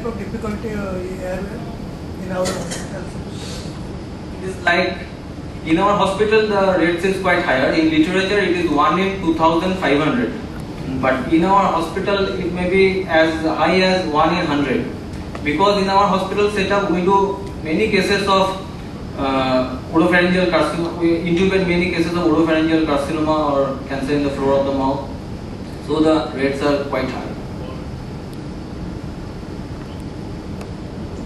type of difficulty in our hospital? It is like in our hospital the rates is quite higher. In literature it is 1 in 2,500. But in our hospital it may be as high as 1 in 100. Because in our hospital setup we do many cases of oropharyngeal carcinoma. We intubate many cases of oropharyngeal carcinoma or cancer in the floor of the mouth. So the rates are quite high.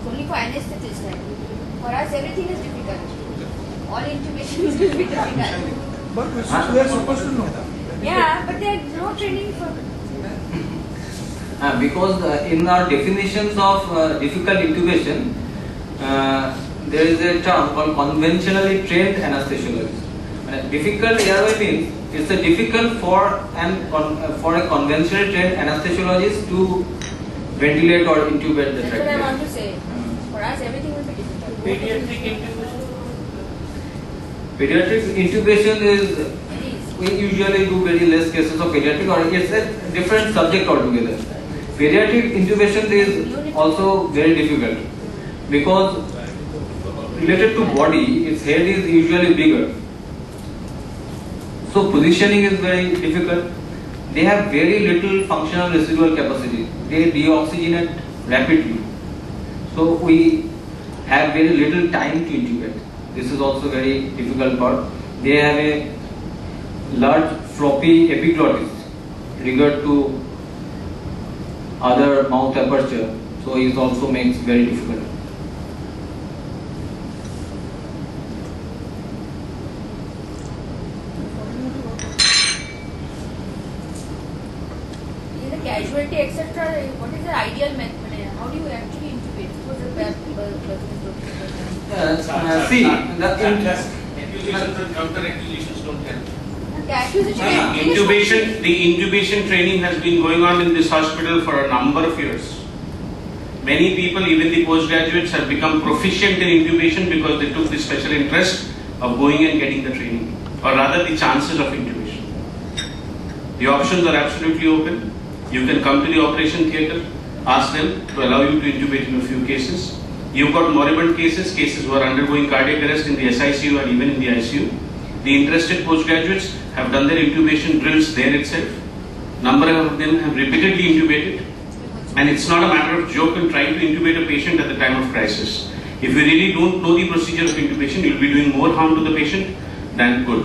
Only for anesthetists, right? For us, everything is difficult. All intubation is difficult. But we are supposed to know. Yeah, but there is no training for. Because in our definitions of difficult intubation, there is a term called conventionally trained anesthesiologist. Difficult airway means it's a difficult for a conventionally trained anesthesiologist to ventilate or intubate the That's what I trachea. want to say. For us, everything will be difficult. Pediatric intubation. Pediatric intubation is, we usually do very less cases of pediatric, or it's a different subject altogether. Pediatric intubation is also very difficult because related to body, its head is usually bigger. So positioning is very difficult. They have very little functional residual capacity. They deoxygenate rapidly. So we have very little time to intubate. This is also very difficult part. They have a large floppy epiglottis regard to other mouth aperture. So it also makes very difficult. In the casualty, etc., what is the ideal method? How do you actually intubate? What's the best? See, Accusations and counter accusations don't help. The The intubation training has been going on in this hospital for a number of years. Many people, even the postgraduates, have become proficient in intubation because they took the special interest of going and getting the training, or rather the chances of intubation. The options are absolutely open. You can come to the operation theatre, ask them to allow you to intubate in a few cases. You've got moribund cases who are undergoing cardiac arrest in the SICU and even in the ICU. The interested postgraduates have done their intubation drills there itself. Number of them have repeatedly intubated. And it's not a matter of joke in trying to intubate a patient at the time of crisis. If you really don't know the procedure of intubation, you'll be doing more harm to the patient than good.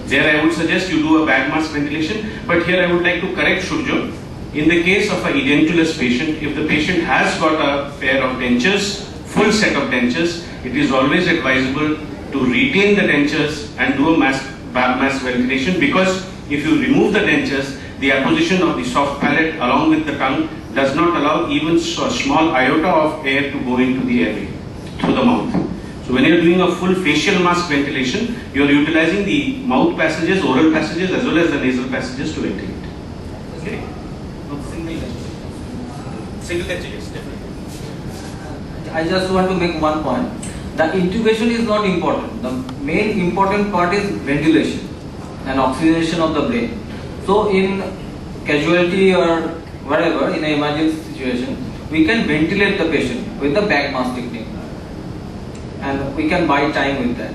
There I would suggest you do a bag mask ventilation. But here I would like to correct Shurjo. In the case of a edentulous patient, if the patient has got a pair of dentures, full set of dentures, it is always advisable to retain the dentures and do a bag mask ventilation, because if you remove the dentures, the apposition of the soft palate along with the tongue does not allow even a small iota of air to go into the airway through the mouth. So when you are doing a full facial mask ventilation, you are utilizing the mouth passages, oral passages as well as the nasal passages to ventilate. Okay? Single denture, yes, definitely. I just want to make one point. The intubation is not important. The main important part is ventilation and oxygenation of the brain. So in casualty or whatever, in an emergency situation, we can ventilate the patient with the bag mask technique. And we can buy time with that.